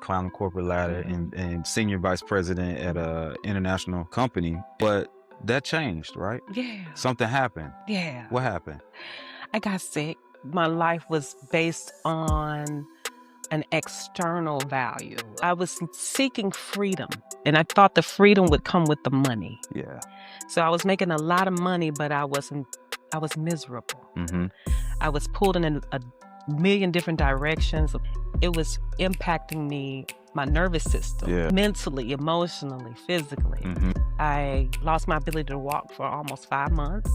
climbed the corporate ladder and senior vice president at a international company, but that changed, right? Yeah. Something happened. Yeah. What happened? I got sick. My life was based on an external value. I was seeking freedom, and I thought the freedom would come with the money. Yeah. So I was making a lot of money, but I was miserable. I was pulled in a million different directions. It was impacting me, my nervous system, mentally, emotionally, physically. I lost my ability to walk for almost 5 months,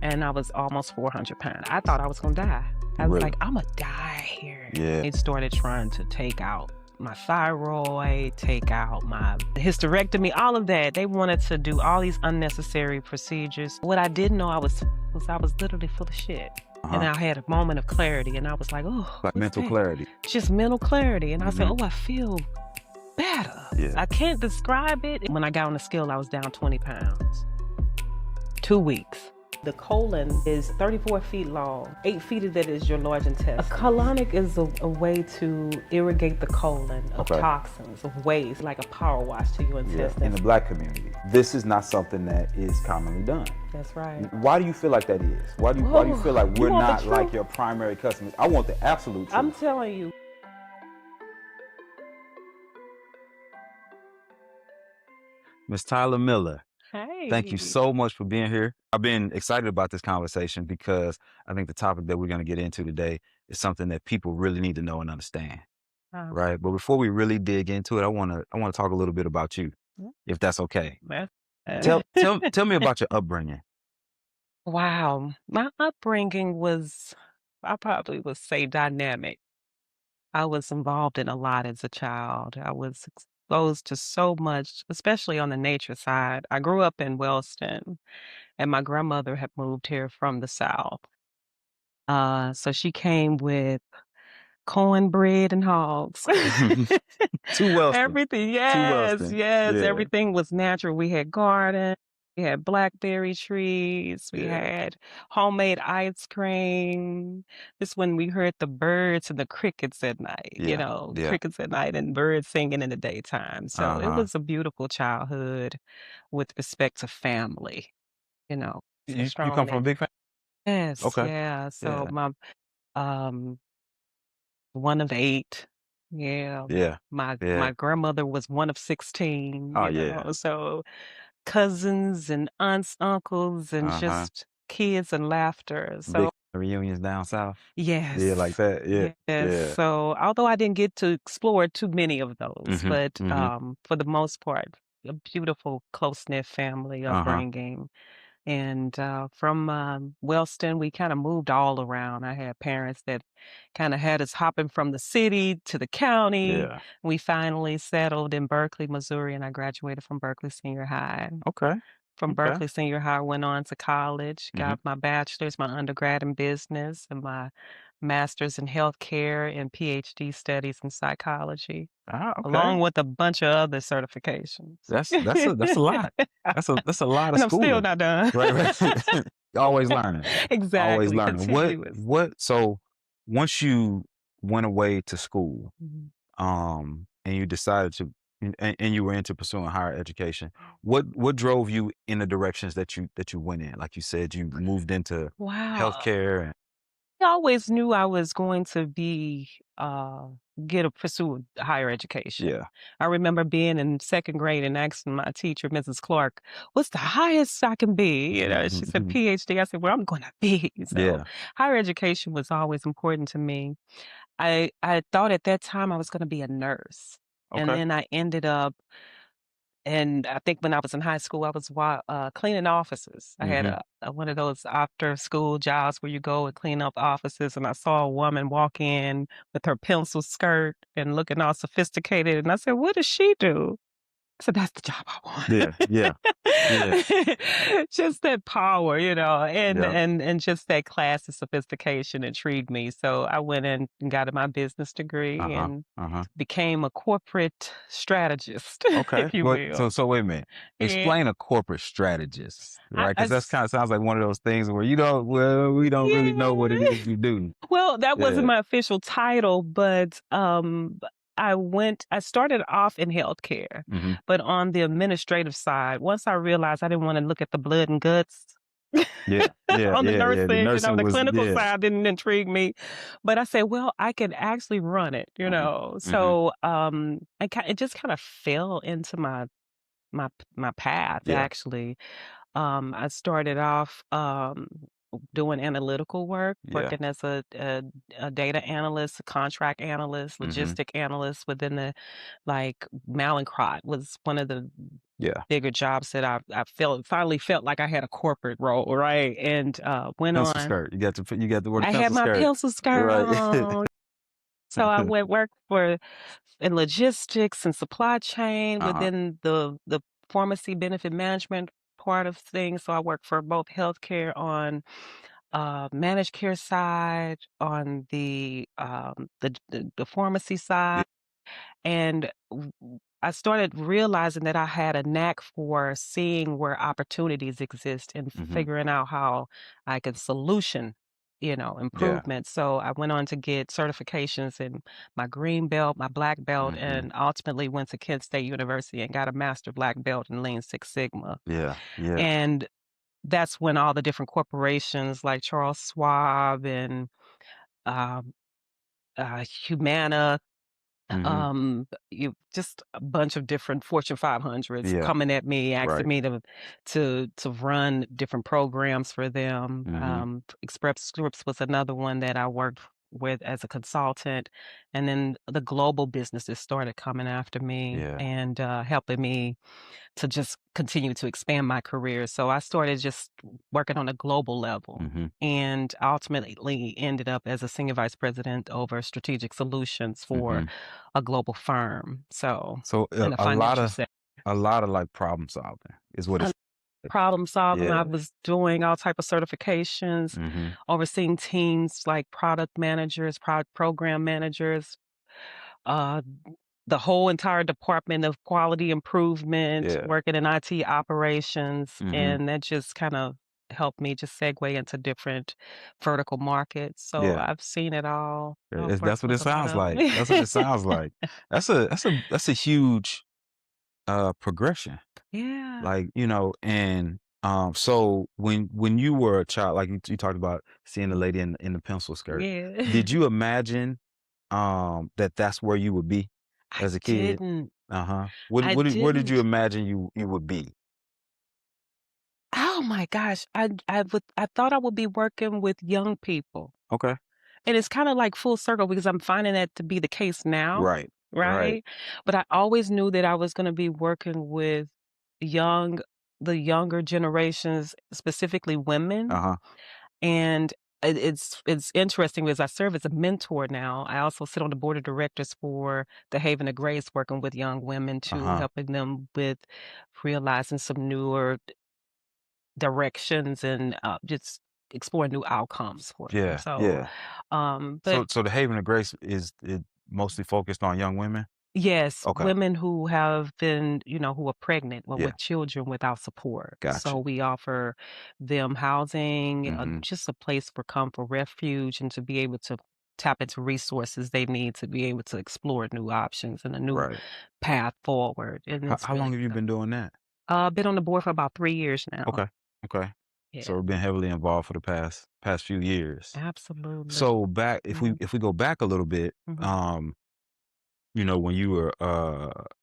and I was almost 400 pounds. I thought I was gonna die. I was like, I'm gonna die here. Yeah. They started trying to take out my thyroid, take out my hysterectomy, all of that. They wanted to do all these unnecessary procedures. What I didn't know I was literally full of shit. And I had a moment of clarity, and I was like, oh. Like mental clarity. Just mental clarity. And I said, oh, I feel better. Yeah. I can't describe it. When I got on the scale, I was down 20 pounds. 2 weeks. The colon is 34 feet long. 8 feet of that is your large intestine. A colonic is a way to irrigate the colon of toxins, of waste, like a power wash to your intestines. In the Black community, this is not something that is commonly done. That's right. Why do you feel like that is? Why do you feel like we're not like your primary customers? I want the absolute truth. I'm telling you. Ms. Tyla Miller. Hey. Thank you so much for being here. I've been excited about this conversation because I think the topic that we're going to get into today is something that people really need to know and understand. Right. But before we really dig into it, I want to talk a little bit about you, if that's okay. Tell me about your upbringing. Wow. My upbringing was, I probably would say, dynamic. I was involved in a lot as a child. I was exposed to so much, especially on the nature side. I grew up in Wellston, and my grandmother had moved here from the South. So she came with cornbread and hogs. Too Wellston. Everything, yes. Everything was natural. We had gardens. We had blackberry trees. We had homemade ice cream. This when we heard the birds and the crickets at night, crickets at night and birds singing in the daytime. So it was a beautiful childhood with respect to family, You come from a big family? Yes. Okay. Yeah. So my one of 8. Yeah. My grandmother was one of 16. So cousins and aunts, uncles, and just kids and laughter. So big reunions down south. Yes. Yeah, like that. Yeah. Yes. Yeah. So although I didn't get to explore too many of those, but for the most part, a beautiful close-knit family upbringing. And from Wellston, we kind of moved all around. I had parents that kind of had us hopping from the city to the county. Yeah. We finally settled in Berkeley, Missouri, and I graduated from Berkeley Senior High. Okay. From Berkeley Senior High, I went on to college, got my bachelor's, my undergrad in business, and my master's in healthcare and PhD studies in psychology, along with a bunch of other certifications. That's a lot. That's a lot of And I'm schooling. still not done. Right. Always learning. Exactly. Always learning. Continuous. So once you went away to school, and you decided to, and you were into pursuing higher education, what drove you in the directions that you went in? Like you said, you moved into healthcare. And I always knew I was going to be pursue higher education. Yeah. I remember being in 2nd grade and asking my teacher, Mrs. Clark, what's the highest I can be? She said PhD. I said, well, I'm going to be. So higher education was always important to me. I thought at that time I was going to be a nurse. And then I ended up, and I think when I was in high school, I was cleaning offices. I had one of those after-school jobs where you go and clean up offices, and I saw a woman walk in with her pencil skirt and looking all sophisticated, and I said, what does she do? So that's the job I want. Yeah. Just that power, and just that class of sophistication intrigued me. So I went in and got my business degree and became a corporate strategist, if you will. So wait a minute. Explain a corporate strategist, right? Because that kind of sounds like one of those things where we don't really know what it is you do. Well, that wasn't my official title, but I started off in healthcare, Mhm. but on the administrative side, once I realized I didn't wanna look at the blood and guts Yeah, yeah, on the yeah, yeah, the nursing, nursing the was clinical yeah. side didn't intrigue me, but I said, "Well, I can actually run it," you Mhm, know? mhm, So, it just kinda fell into my path, yeah, actually. I started off, doing analytical work, yeah, working as a data analyst, a contract analyst, mhm, logistic analyst within like, Mallinckrodt was one of the yeah. bigger jobs that I finally felt like I had a corporate role, right? And, went Pencil on. skirt, you got to wear the I had pencil my skirt. pencil skirt Right. on. So I went work for in logistics and supply chain Uh-huh, within the pharmacy benefit management part of things. So I work for both healthcare on managed care side, on the pharmacy yeah, side, and I started realizing that I had a knack for seeing where opportunities exist and mhm, figuring out how I could solution, yeah, improvements. So I went on to get certifications in my green belt, my black belt, mhm, and ultimately went to Kent State University and got a master black belt in Lean Six Sigma. yeah, yeah, And that's when all the different corporations like Charles Schwab and um, Humana, mhm, you just a bunch of different Fortune 500s yeah, coming at me, asking right, me to run different programs for them. mhm, Express Scripts was another one that I worked with as a consultant, and then the global businesses started coming after me yeah, and helping me to just continue to expand my career. So I started just working on a global level mhm, and ultimately ended up as a senior vice president over strategic solutions for mhm. a global firm. So So, in the financial sector. a lot of, like, problem solving is what Uh, it's Problem solving. I yeah, was doing all type of certifications, mhm, overseeing teams like product managers, program managers, uh, the whole entire department of quality improvement, yeah, working in IT operations, mhm, and that just kind of helped me just segue into different vertical markets. So yeah. I've seen it all. I've That's worked what it with a lot sounds of like. That's what it sounds like. That's a huge, progression. Yeah. Like, and, so when you were a child, like you talked about seeing the Mm. lady in the pencil skirt, Yeah. did you imagine, that that's where you would be I as a kid? didn't. Uh-huh. I Where did you didn't. imagine you would be? Oh my gosh. I thought I would be working with young people. Okay. And it's kinda like full circle because I'm finding that to be the case now, Right. Right. right? But I always knew that I was gonna be working with young the younger generations, specifically women, Uh-huh. and it's interesting because I serve as a mentor now. I also sit on the board of directors for the Haven of Grace, working with young women too, Uh-huh. helping them with realizing some newer directions and, just exploring new outcomes for them. Yeah. So, Yeah. but So the Haven of Grace is it mostly focused on young women? yes, Okay. women who have been, who are pregnant or Yeah. with children without support. So Gotcha. we offer them housing, Mhm. just a place for comfort, refuge, and to be able to tap into resources they need to be able to explore new options and a new Right. path forward. And it's How long really have you good. been doing that? Been on the board for about 3 years now. Okay. Okay. So Yeah, we've been heavily involved for the past few years. absolutely. So back Yeah. if we go back a little bit, Mhm. when you were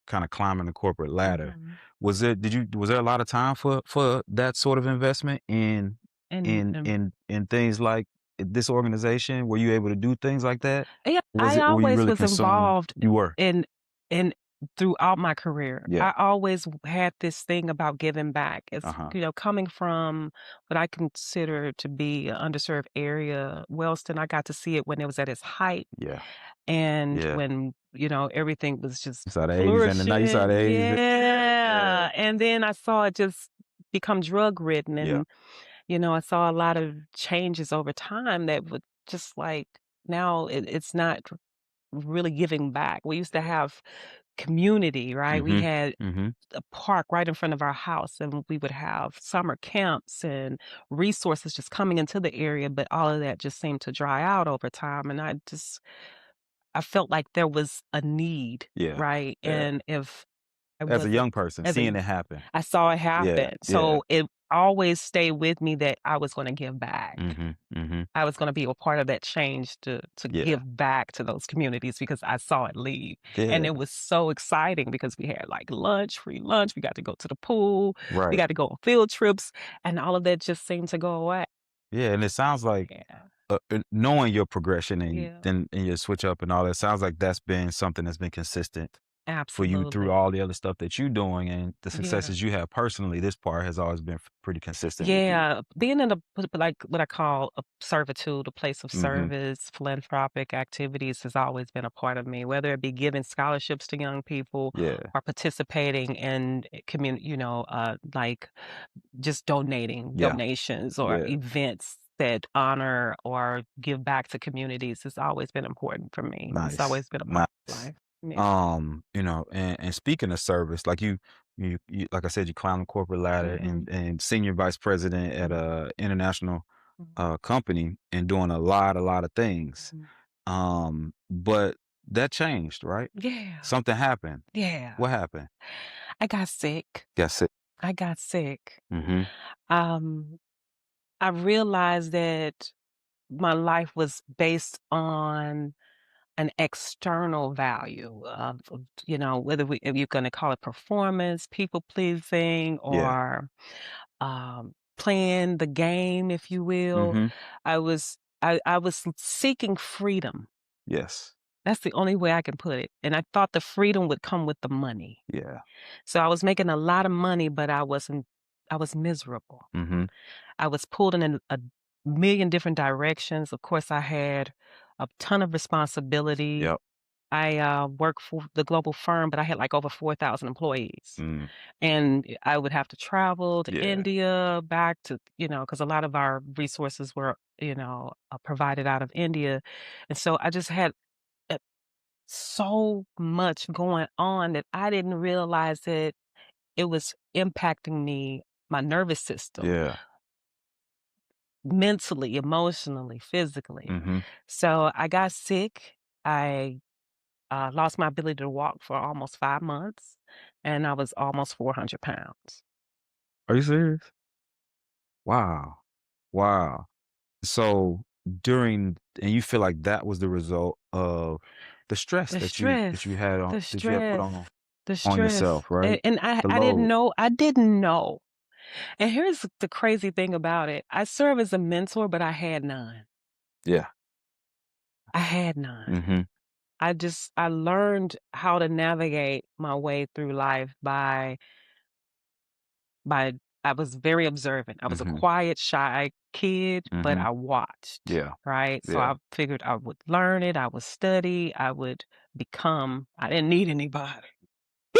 kind of climbing the corporate ladder, Mhm. was there a lot of time for that sort of investment And in things like this organization? Were you able to do things like that? yeah, I Were you always really was consumed? involved You were. in throughout my career. Yeah. I always had this thing about giving back. It's, Uh-huh. coming from what I consider to be an underserved area, Wellston, I got to see it when it was at its height Yeah. and Yeah. when, everything was just You saw the 80s and the you saw the flourishing. 80s and yeah. Yeah. And then I saw it just become drug ridden Yeah. and, I saw a lot of changes over time that would just like now it's not really giving back. We used to have community, right? We Mhm. had Mhm. a park right in front of our house, and we would have summer camps and resources just coming into the area, but all of that just seemed to dry out over time. And I felt like there was a need, Yeah. right? Yeah. And if I As a wasn't young person, as a seeing it happen. I saw it Yeah. happen. Yeah. So it always stayed with me that I was gonna give back. Mhm. Mhm. I was gonna be a part of that change to Yeah. give back to those communities because I saw it leave. And Yeah. it was so exciting because we had like lunch, free lunch, we got to go to the pool, we Right. got to go on field trips, and all of that just seemed to go away. Yeah, and it sounds like, Yeah. knowing your progression and Yeah. then and your switch up and all that, sounds like that's been something that's been consistent for you through Absolutely. all the other stuff that you're doing and the Yeah. successes you have personally. This part has always been pretty consistent with you. Yeah, being in a like what I call a servitude, a place of Mhm. service, philanthropic activities has always been a part of me, whether it be giving scholarships to young people Yeah. or participating in community, like just donating Yeah. donations or Yeah. events that honor or give back to communities has always been important for me. It's Nice. always been a part of Nice. life. Yeah. And speaking of service, like you like I said, you climbed the corporate ladder Mhm. and senior vice president at Mhm. a international Mhm. company and doing a lot of things. Mhm. But that changed, right? Yeah. Something happened. Yeah. What happened? I got sick. Got sick. I got sick. Mhm. Um, I realized that my life was based on an external value of, whether if you're going to call it performance, people pleasing, Yeah. or playing the game, if you will. Mhm. I was seeking freedom. Yes. That's the only way I can put it. And I thought the freedom would come with the money. Yeah. So I was making a lot of money, but I was miserable. Mhm. I was pulled in a million different directions. Of course, I had a ton of responsibility. Yep. I worked for the global firm, but I had like over 4,000 employees. Mm. And I would have to travel to Yeah. India, back to, because a lot of our resources were, provided out of India. And so I just had uh, so much going on that I didn't realize that it was impacting me, my nervous system, Yeah. mentally, emotionally, physically. Mhm. So I got sick. I lost my ability to walk for almost 5 months, and I was almost 400 pounds. Are you serious? Wow. Wow. So and you feel like that was the result of the stress The that you stress, had the put stress, the on stress. yourself, right? And I, The I didn't load. know. I didn't know. And here's the crazy thing about it. I serve as a mentor, but I had none. Yeah. I had none. Mhm. I learned how to navigate my way through life by I was very observant. I was a Mhm. quiet, shy kid, but Mhm. I watched, Yeah. right? So Yeah. I figured I would learn it, I would study, I would become. I didn't need anybody.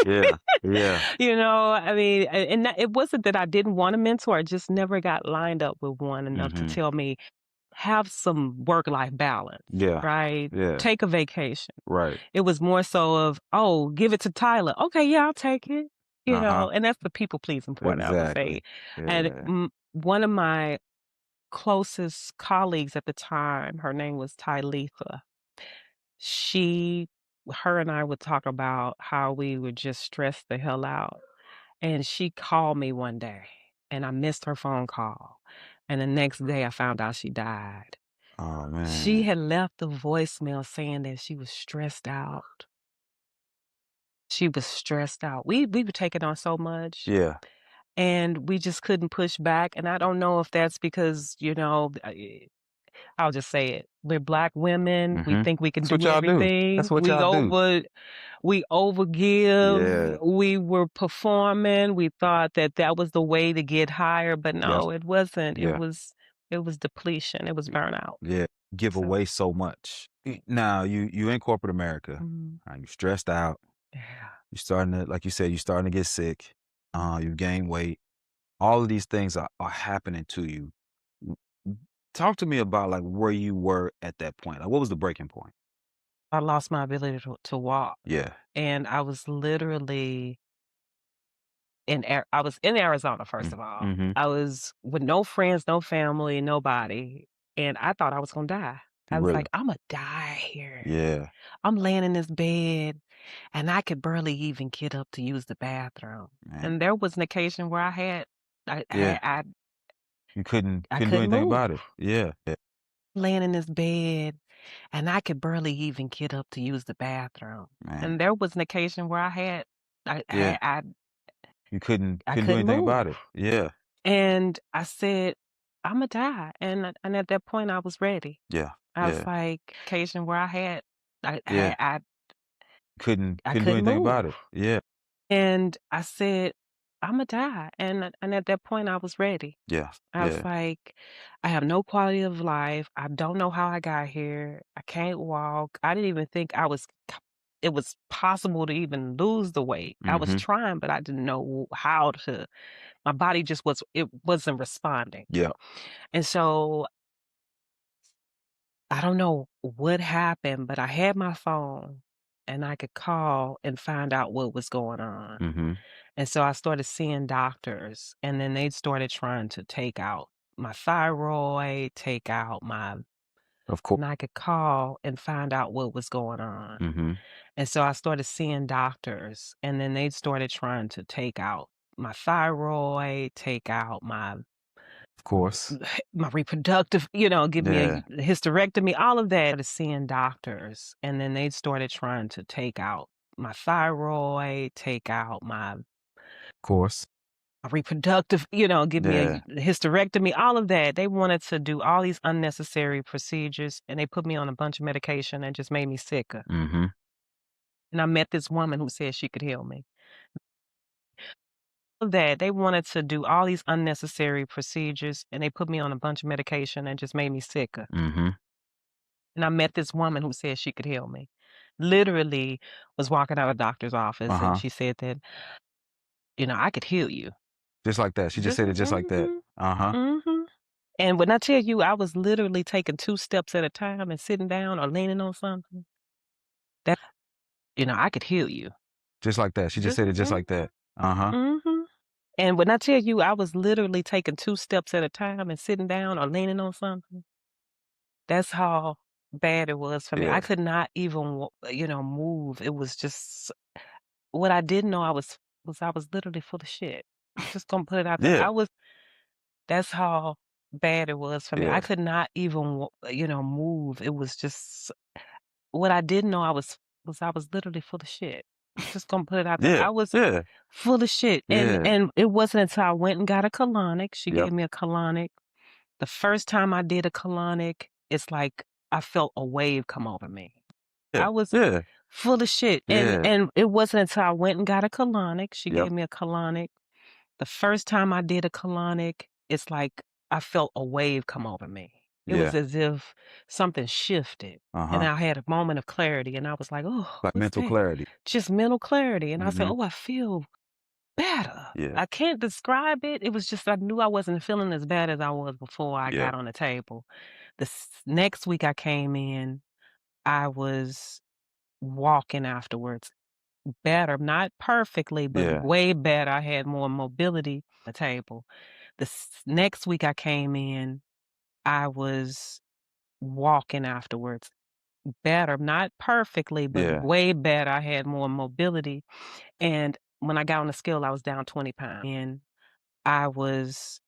Yeah. Yeah. I mean, it wasn't that I didn't want a mentor, I just never got lined up with one enough to Mhm. tell me, "Have some work-life balance," Yeah. right? Yeah. "Take a vacation." Right. It was more so of, "Oh, give it to Tyler." "Okay, yeah, I'll take it." Uh-huh. And that's the people pleasing part, I would say. Exactly. And, Yeah. one of my closest colleagues at the time, her name was Tyletha. She her and I would talk about how we would just stress the hell out, and she called me one day, and I missed her phone call, and the next day I found out she died. Oh, She man. had left a voicemail saying that she was stressed out. She was stressed out. We were taking on so much, Yeah. and we just couldn't push back, and I don't know if that's because, I'll just say it. We're Black women, we Mhm. think we can That's what do y'all do. everything, That's what y'all do. we overgive, Yeah. we were performing, we thought that that was the way to get higher, but Yep. no, it wasn't. Yeah. It was depletion, it was burnout. Yeah. Give So away so much. Now you in corporate America. mhm, You stressed out. yeah. You're starting to, like you said, you're starting to get sick. Mhm. You've gained weight. All of these things are happening to you. W- Talk to me about like where you were at that point. Like what was the breaking point? I lost my ability to walk, Yeah. and I was literally I was in Arizona, first of all. Mm-hmm. I was with no friends, no family, nobody, and I thought I was gonna die. I was like, "Imma die here." Yeah, I'm laying in this bed, and I could barely even get up to use the bathroom. man. And there was an occasion where I Yeah. had I You couldn't I couldn't do couldn't anything move. about it. Yeah. Yeah. Laying in this bed, and I could barely even get up to use the bathroom. Man. And there was an occasion where Yeah. You couldn't I couldn't do couldn't anything about move. it. Yeah. And I said, "Imma die." And at that point, I was ready. Yeah. I was Yeah. like occasion where Yeah. Couldn't I couldn't do couldn't anything about move. it. Yeah. And I said, "Imma die." And at that point, I was ready. Yeah. I was Yeah. like, "I have no quality of life. I don't know how I got here. I can't walk." I didn't even think it was possible to even lose the weight. I was Mhm. trying, but I didn't know how to. My body just it wasn't responding. Yeah. And so I don't know what happened, but I had my phone and I could call and find out what was going on. Mhm. And so I started seeing doctors, and then they started trying to take out my thyroid, take out my Of course. and I could call and find out what was going on. Mhm. And so I started seeing doctors, and then they started trying to take out my thyroid, take out Of course. my reproductive, give me a Yeah. hysterectomy, all of that. I started seeing doctors, and then they started trying to take out my thyroid, take out my Of course. reproductive, give me a Yeah. hysterectomy, all of that. They wanted to do all these unnecessary procedures, and they put me on a bunch of medication and just made me sicker. Mhm. And I met this woman who said she could heal me. Of that, they wanted to do all these unnecessary procedures, and they put me on a bunch of medication and just made me sicker. Mhm. And I met this woman who said she could heal me. Literally was walking out of doctor's office, and Uh-huh. she said that, "I could heal you." Just like that. She just said it just like that. Mhm, Uh-huh. mhm. And when I tell you I was literally taking 2 steps at a time and sitting down or leaning on something, that I could heal you. Just like that. She just said it just Mhm, like that. Uh-huh. mhm. And when I tell you I was literally taking 2 steps at a time and sitting down or leaning on something, that's how bad it was for me. I Yeah. could not even move. It was just what I didn't know I was literally full of shit. I'm just gonna put it out there. Yeah. That's how bad it was for me. I Yeah. could not even move. It was just what I didn't know I was literally full of shit. I'm just gonna put it out there. Yeah. I was Yeah. full of shit. And Yeah. and it wasn't until I went and got a colonic. She Yep. gave me a colonic. The first time I did a colonic, it's like I felt a wave come over me. Yeah. I was Yeah. full of shit. And Yeah. and it wasn't until I went and got a colonic. She Yep. gave me a colonic. The first time I did a colonic, it's like I felt a wave come over me. It was Yeah. as if something shifted, and Uh-huh. I had a moment of clarity, and I was like, "Oh, Like what's mental that?" clarity. Just mental clarity, and I said, Mhm. "Oh, I feel better." Yeah. I can't describe it. It was just I knew I wasn't feeling as bad as I was before I Yeah. got on the table. Next week I came in, I was walking afterwards. Better, not perfectly, but Yeah. way better. I had more mobility on the table. Next week I came in, I was walking afterwards. Better, not perfectly, but Yeah. way better. I had more mobility. And when I got on the scale, I was down 20 pounds. And I was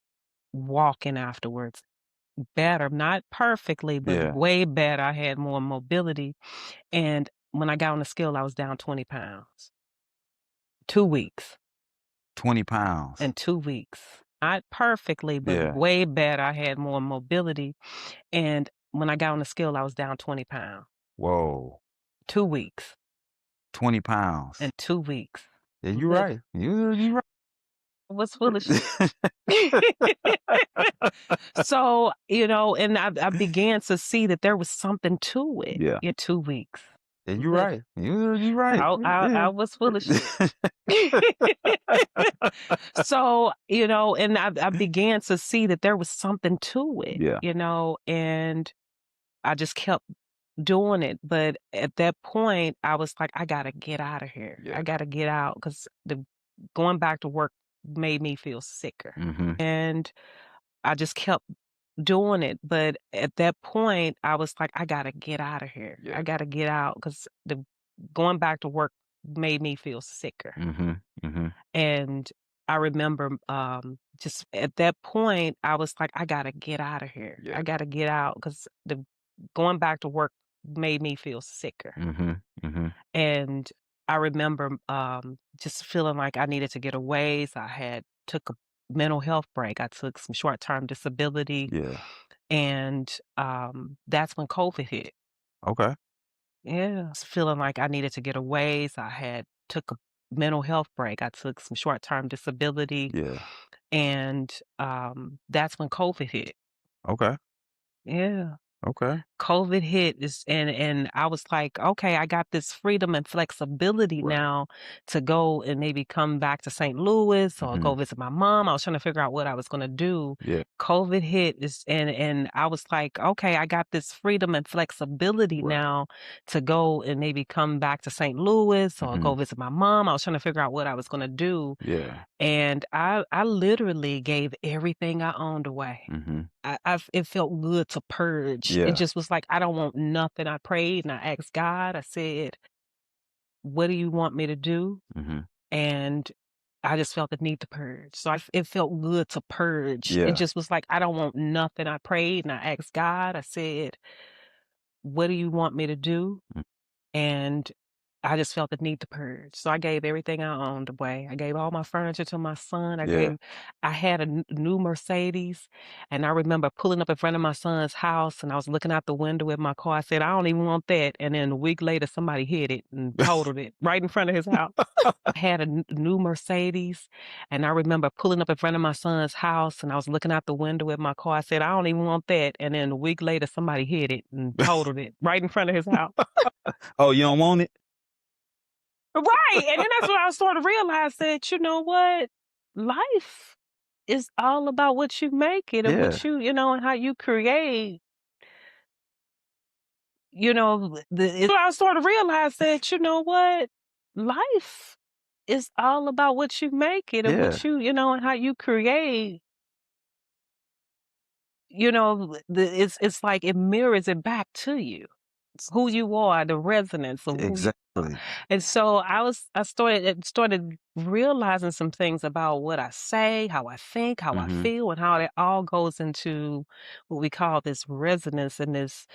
walking afterwards. Better, not perfectly, but Yeah. way better. I had more mobility. And when I got on the scale, I was down 20 pounds. 2 weeks. 20 pounds. In 2 weeks. Not perfectly, but Yeah. way better. I had more mobility. And when I got on the scale, I was down 20 pounds. Whoa. 2 weeks. 20 pounds. In 2 weeks. Yeah, you're Lit right. You right. I was full of shit. So, and I began to see that there was something to it Yeah. in 2 weeks. Yeah, you're Lit right. You right. I Yeah. was full of shit. So, and I began to see that there was something to it, Yeah. and I just kept doing it. But at that point, I was like, I gotta get out of here. Yeah. I gotta get out because the going back to work made me feel sicker. Mhm. And I just kept doing it, but at that point, I was like, "I gotta get out of here. Yeah. I gotta get out because the going back to work made me feel sicker." Mhm. Mhm. And I remember, just at that point, I was like, "I gotta get out of here. Yeah. I gotta get out because the going back to work made me feel sicker." Mhm. Mhm. And I remember, just feeling like I needed to get away, so I had took a mental health break. I took some short-term disability, Yeah. and, that's when COVID hit. Okay. Yeah, I was feeling like I needed to get away, so I had took a mental health break. I took some short-term disability, Yeah. and, that's when COVID hit. Okay. Yeah. Okay. COVID hit is and I was like, "Okay, I got this freedom and flexibility Right. now to go and maybe come back to St. Louis or go Mhm. visit my mom." I was trying to figure out what I was gonna do. Yeah. COVID hit is and I was like, "Okay, I got this freedom and flexibility Right. now to go and maybe come back to St. Louis or go Mhm. visit my mom." I was trying to figure out what I was gonna do, Yeah. and I literally gave everything I owned away. Mhm. It felt good to purge. It Yeah. just was like, I don't want nothing. I prayed and I asked God, I said, "What do you want me to do?" Mhm. And I just felt the need to purge. So it felt good to purge. It Yeah. just was like, I don't want nothing. I prayed and I asked God, I said, "What do you want me to do?" Mm. And I just felt the need to purge. So I gave everything I owned away. I gave all my furniture to my son. Yeah. I had a new Mercedes, and I remember pulling up in front of my son's house, and I was looking out the window at my car. I said, "I don't even want that." And then a week later, somebody hit it and totaled it right in front of his house. I had a new Mercedes, and I remember pulling up in front of my son's house, and I was looking out the window at my car. I said, "I don't even want that." And then a week later, somebody hit it and totaled it right in front of his house. Oh, you don't want it? Right, and then that's when I sort of realized that, you know what? Life is all about what you make it and Yeah. what and how you create, I sort of realized that, you know what? Life is all about what you make it and Yeah. and how you create, it's like it mirrors it back to you. Who you are, the resonance of who you are. Exactly. And so I started realizing some things about what I say, how I think, how I Mhm. feel, and how it all goes into what we call this resonance and this.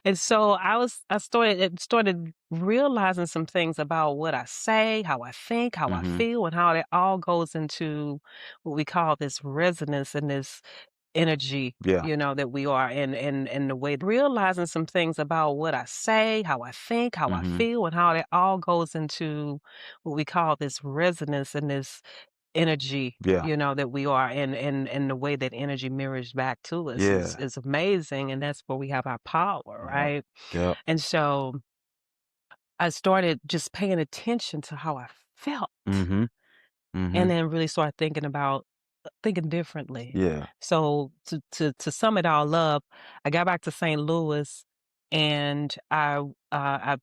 And so I started realizing some things about what I say, how I think, how I Mhm. feel, and how it all goes into what we call this resonance and this energy, Yeah. that we are and the way realizing some things about what I say, how I think, how I Mhm. feel, and how it all goes into what we call this resonance and this energy, Yeah. that we are and the way that energy mirrors back to us is Yeah. is amazing. And that's where we have our power, Yep. right? Yep. And so I started just paying attention to how I felt Mhm. and Mhm. then really started thinking differently. Yeah. So to sum it all up, I got back to St. Louis and I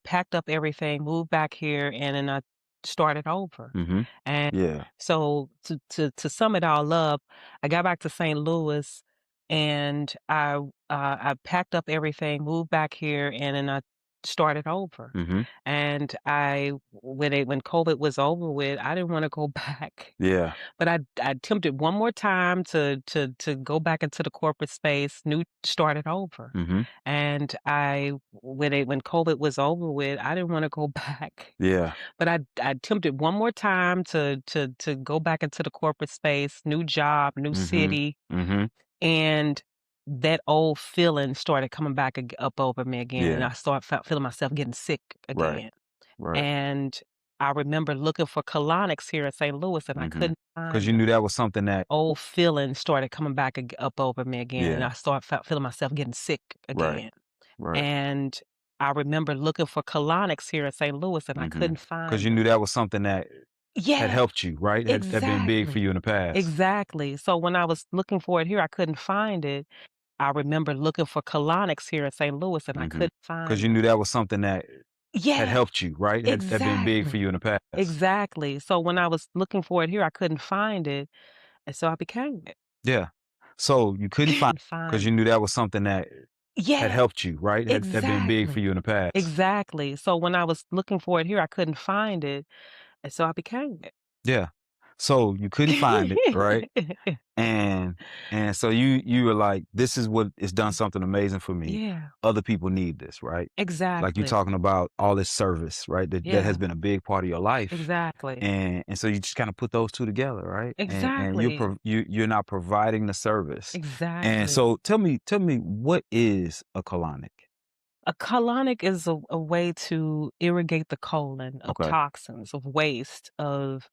packed up everything, moved back here, and then I started over. Mhm. And Yeah. so to sum it all up, I got back to St. Louis and I packed up everything, moved back here, and then I started over. Mhm. And when COVID was over with, I didn't want to go back. Yeah. But I attempted one more time to go back into the corporate space, new started over. Mhm. And when COVID was over with, I didn't wanna go back. Yeah. But I attempted one more time to go back into the corporate space, new job, new Mhm. city, Mhm. and that old feeling started coming back up over me again, and Yeah. I started feeling myself getting sick Right. again. Right. And I remember looking for colonics here in St. Louis, and I Mhm. couldn't find Because you knew them. that was something that Old feelings started coming back up over me again, and yeah. I started feeling myself getting sick Right. again. Right. And I remember looking for colonics here in St. Louis, and I Mhm. couldn't Because find you them. knew that was something that had Yeah, helped you, right? Had been big for exactly, you in the past. exactly. So when I was looking for it here, I couldn't find it. I remember looking for colonics here in St. Louis, and I Mhm. couldn't Because find you them. knew that was something that had Yeah, helped you, right? Had been big for exactly, you in the past. exactly. So when I was looking for it here, I couldn't find it, and so I became it. Yeah. So you couldn't find because Find you knew that was something that had Yeah, helped you, right? Had been big for exactly. you in the past. Exactly. So when I was looking for it here, I couldn't find it, and so I became Yeah. So you couldn't find it, right? it. And so you were like, "This is what it's done something amazing for me. Yeah, Other people need this," right? Like you exactly. talking about all this service, right? That has Yeah, been a big part of your life. exactly. And so you just kinda put those 2 together, right? And Exactly. you're now providing the service. And Exactly. so tell me what is a colonic? A colonic is a way to irrigate the colon of Okay. toxins, of waste, of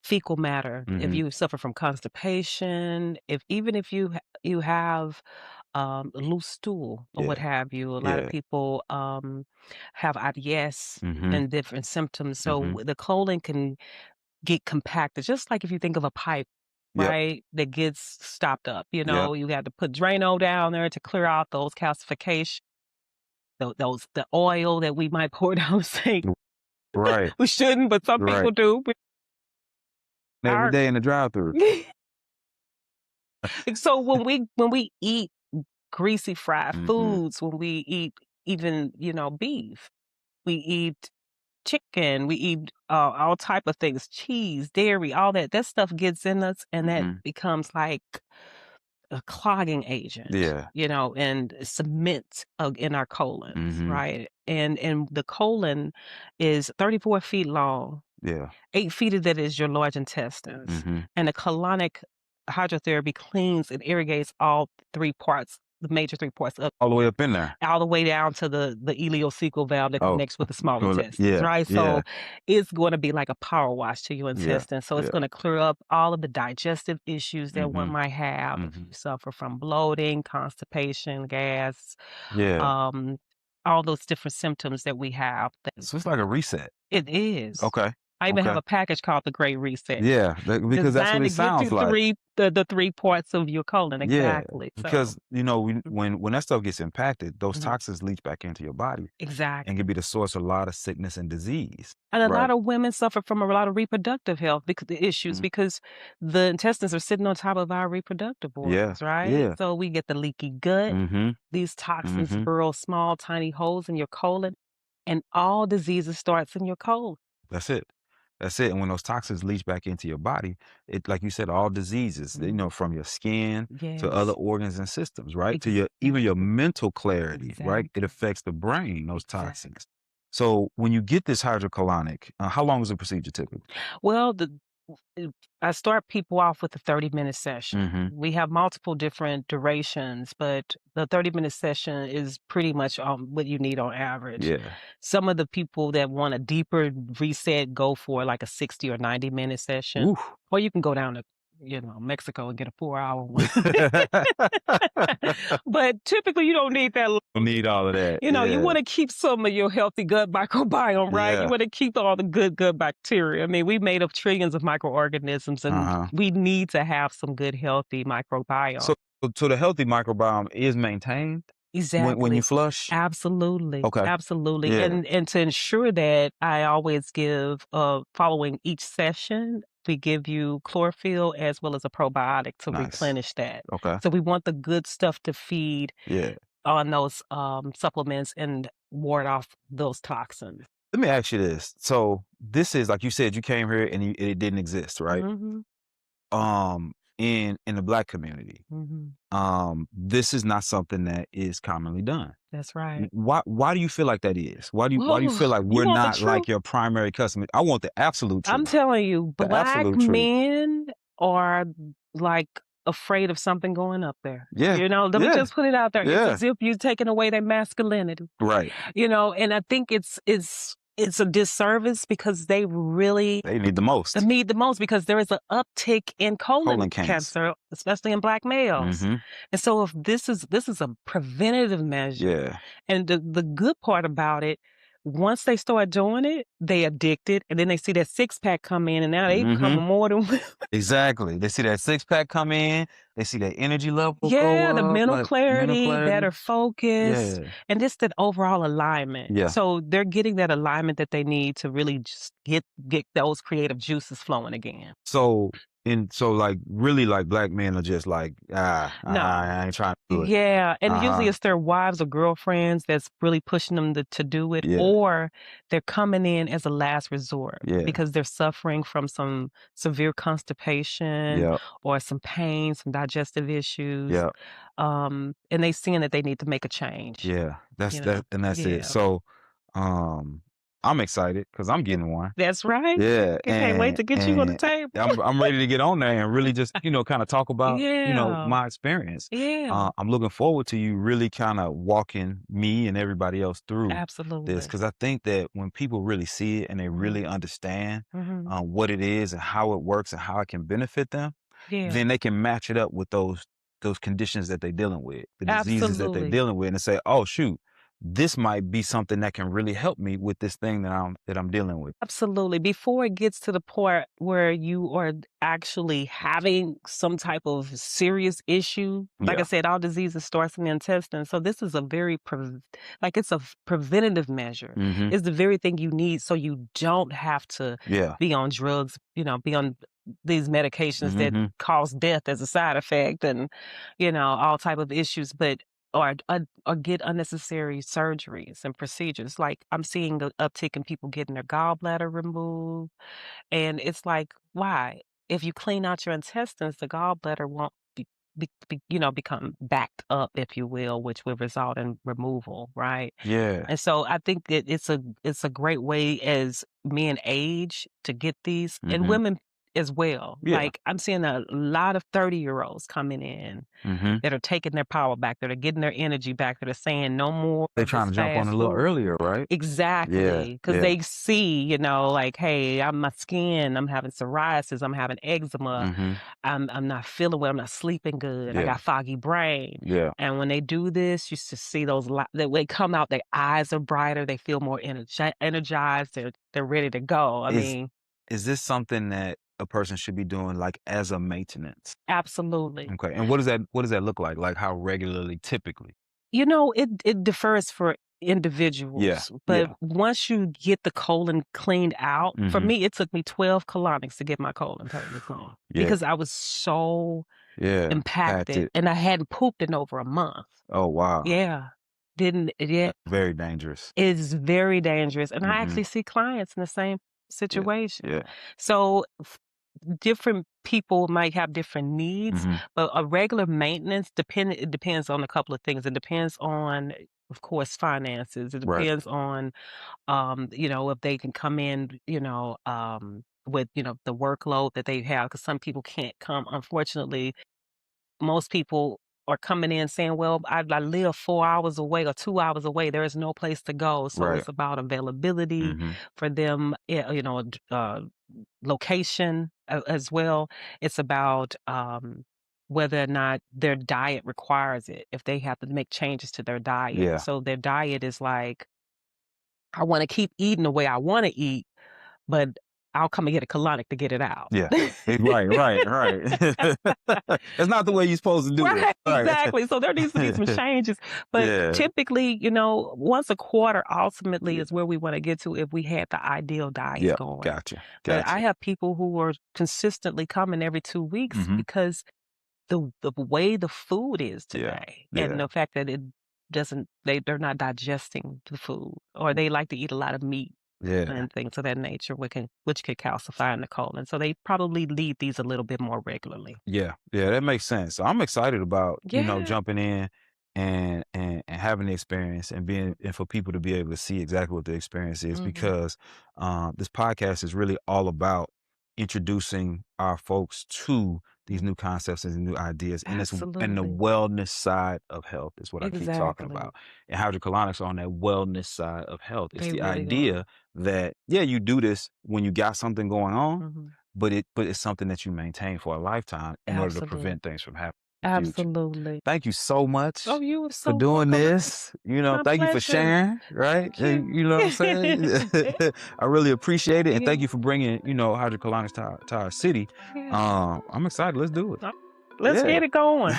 fecal matter. If Mhm. you suffer from constipation, if even if you have loose stool or what Yeah. have you, a lot of Yeah. people have IBS Mhm. and different symptoms. So Mhm. the colon can get compacted, just like if you think of a pipe, Yep. right, that gets stopped up. Yep. You got to put Drano down there to clear out those calcification, the oil that we might pour down the sink. Right. We shouldn't, but some Right. people do. But Every our day in the drive-through. so when we eat greasy fried Mhm. foods, when we eat even beef, we eat chicken, we eat all type of things, cheese, dairy, all that stuff gets in us, and that Mhm. becomes like a clogging agent, Yeah. and cement in our colons, Mhm. right? And the colon is 34 feet long. Yeah. 8 feet of that is your large intestines, Mhm. and the colonic hydrotherapy cleans and irrigates all 3 parts, the major 3 parts of All the way up in there. all the way down to the ileocecal valve that Oh, connects with the small well, intestines, yeah. right? Yeah. So, it's gonna be like a power wash to your Yeah. intestines, so it's Yeah. gonna clear up all of the digestive issues that one Mhm. might have if you Mhm. suffer from bloating, constipation, gas, Yeah. um, all those different symptoms that we have that So it's like a reset. it is. Okay. I even have Okay. a package called the Great Reset, Yeah, because that's what designed it to get sounds to like. the 3 parts of your colon, Yeah, exactly, so because, when that stuff gets impacted, those Mhm. toxins leach back into your body and can Exactly. be the source of a lot of sickness and disease, And a lot right? of women suffer from a lot of reproductive health issues Mhm. because the intestines are sitting on top of our reproductive Yeah. organs, right? Yeah. So we get the leaky gut. Mhm. These toxins Mhm. burrow small, tiny holes in your colon, and all diseases starts in your colon. That's it. That's it, and when those toxins leach back into your body, it like you said, all diseases, Mhm. from your skin to other Yes, organs and systems, right? To your even your exactly, mental clarity, right? It exactly, affects the brain, those exactly. toxins. So, when you get this hydrocolonic, how long is the procedure typically? Well, uh, I start people off with a 30-minute session. Mhm. We have multiple different durations, but the 30-minute session is pretty much what you need on average. Yeah. Some of the people that want a deeper reset go for like a 60 or 90-minute session, Oof. or you can go down to Mexico and get a 4-hour one. But typically, you don't need that. Don't need all of that. You Yeah. wanna keep some of your healthy gut microbiome, right? You Yeah. wanna keep all the good gut bacteria. I mean, we made of trillions of microorganisms, and Uh-huh. we need to have some good healthy So microbiome. the healthy microbiome is maintained when you Exactly. flush? Absolutely, Okay. absolutely, Yeah. and to ensure that, I always give, following each session, we give you chlorophyll as well as a probiotic to Nice. replenish that. Okay. So we want the good stuff to feed Yeah. on those, supplements and ward off those toxins. Let me ask you this. So this is like you said, you came here and it didn't exist, right? Mhm, In the Black community, mhm. this is not something that is commonly done. That's right. Why do you feel like that is? Why do you Whoa, feel like you we're want the not like truth? your primary customer? I want the absolute I'm truth. telling you, The Black absolute truth. men are, like, afraid of something going up there. Yeah. Let me Yeah. just put it out there. It's Yeah. as if you're taking away their masculinity, Right. and I think it's a disservice because they really They need the most. need the most because there is an uptick in colon Colon cancer. cancer, especially in Black males. Mhm. And so if this is a preventative measure. Yeah. And the good part about it, once they start doing it, they addicted, and then they see that six-pack come in, and now they become Mhm. more than Exactly. They see that six-pack come in, they see that energy level go Yeah, the up, mental like mental clarity, clarity. better focus, Yeah. and just that overall alignment. Yeah. So they're getting that alignment that they need to really just get those creative juices flowing again. So And so, like, really, like, black men are just like, No. I ain't trying to do it. Yeah, and usually it's their wives or girlfriends that's really pushing them to do it, Yeah. or they're coming in as a last resort Yeah. because they're suffering from some severe constipation Yep. or some pain, some digestive issues. Yep. And they seeing that they need to make a change. Yeah. That's You know? and that's Yeah. it. So, I'm excited because I'm getting one. That's right. Yeah, I can't wait to get you on the table. I'm ready to get on there and really just, kind of talk about, Yeah. my experience. Yeah. I'm looking forward to you really kind of walking me and everybody else through this, Absolutely. because I think that when people really see it and they really understand Mhm. what it is and how it works and how it can benefit them, Yeah. then they can match it up with those conditions that they're dealing with, the diseases that they're Absolutely. dealing with, and say, oh shoot, this might be something that can really help me with this thing that I'm dealing with. Absolutely. Before it gets to the point where you are actually having some type of serious issue, like I Yeah. said, all diseases starts in the intestine. So this is a very it's a preventative measure. Mhm. It's the very thing you need so you don't have to Yeah. be on drugs, be on these medications that Mhm. cause death as a side effect, and all type of issues, but or get unnecessary surgeries and procedures. Like, I'm seeing the uptick in people getting their gallbladder removed, and it's like, why? If you clean out your intestines, the gallbladder won't become backed up, if you will, which will result in removal, right? Yeah. And so I think it's a great way as men age to get these, and Mhm. women as well. Yeah. Like, I'm seeing a lot of 30-year-olds coming in Mhm. that are taking their power back, that are getting their energy back, that are saying no more They're of trying this to jump on fast a little food. earlier, right? Exactly, because Yeah. they see, like, hey, my skin, I'm having psoriasis, I'm having eczema, Mhm. I'm not feeling well, I'm not sleeping good, I Yeah. got foggy brain. Yeah. And when they do this, you just see they come out, their eyes are brighter, they feel more energized, they're ready to go. I Is mean, is this something that a person should be doing, like, as a maintenance? absolutely. Okay. And what does that look like? Like, how regularly, typically? It differs for Yeah. individuals, but Yeah. once you get the colon cleaned out, for Mhm. me, it took me 12 colonics to get my colon totally clean Yeah. because I was so Yeah. Packed impacted it. and I hadn't pooped in over a month. Oh, wow. Yeah. Didn't yeah, That's very dangerous. it's very dangerous, and I Mhm. actually see clients in the same Yeah. situation. Yeah. So, different people might have different needs, Mhm. but a regular maintenance it depends on a couple of things. It depends on, of course, finances. It Right. depends on, if they can come in, with, the workload that they have, because some people can't come. Unfortunately, most people are coming in saying, well, I live 4 hours away or 2 hours away. There is no place to go. So Right. it's about availability Mhm. for them, location as well. It's about whether or not their diet requires it, if they have to make changes to their diet. Yeah. So their diet is like, I want to keep eating the way I want to eat, but I'll come and get a colonic to get it out. Yeah. Right. That's not the way you're supposed to do it. Right, Right. exactly. So there needs to be some changes. But Yeah. typically, once a quarter ultimately Yeah. is where we want to get to if we had the ideal diet Yeah. going. Gotcha. But I Gotcha. have people who are consistently coming every 2 weeks Mhm. because the way the food is Yeah. today, and Yeah. the fact that it doesn't they're not digesting the food, or they like to eat a lot of meat Yeah. and things of that nature, which could calcify in the colon. So they probably need these a little bit more regularly. Yeah. Yeah. That makes sense. So I'm excited about, Yeah. jumping in and having the experience and for people to be able to see exactly what the experience is, Mhm. because this podcast is really all about introducing our folks to these new concepts and new ideas, and the Absolutely. wellness side of health is what I keep talking Exactly. about. And hydrocolonics are on that wellness side of health. It's They the really are. idea that, yeah, you do this when you got something going on, Mhm. but it's something that you maintain for a lifetime in order to Absolutely. prevent things from happening in the future. Absolutely. Thank you so much Oh, you were for so doing welcome. this. My Thank you for pleasure. sharing, right? Thank you. You know what I'm saying? I really appreciate it. And thank Yeah. you for bringing, hydrocolonics to our city. Yeah. I'm excited. Let's do it. Let's Yeah. get it going.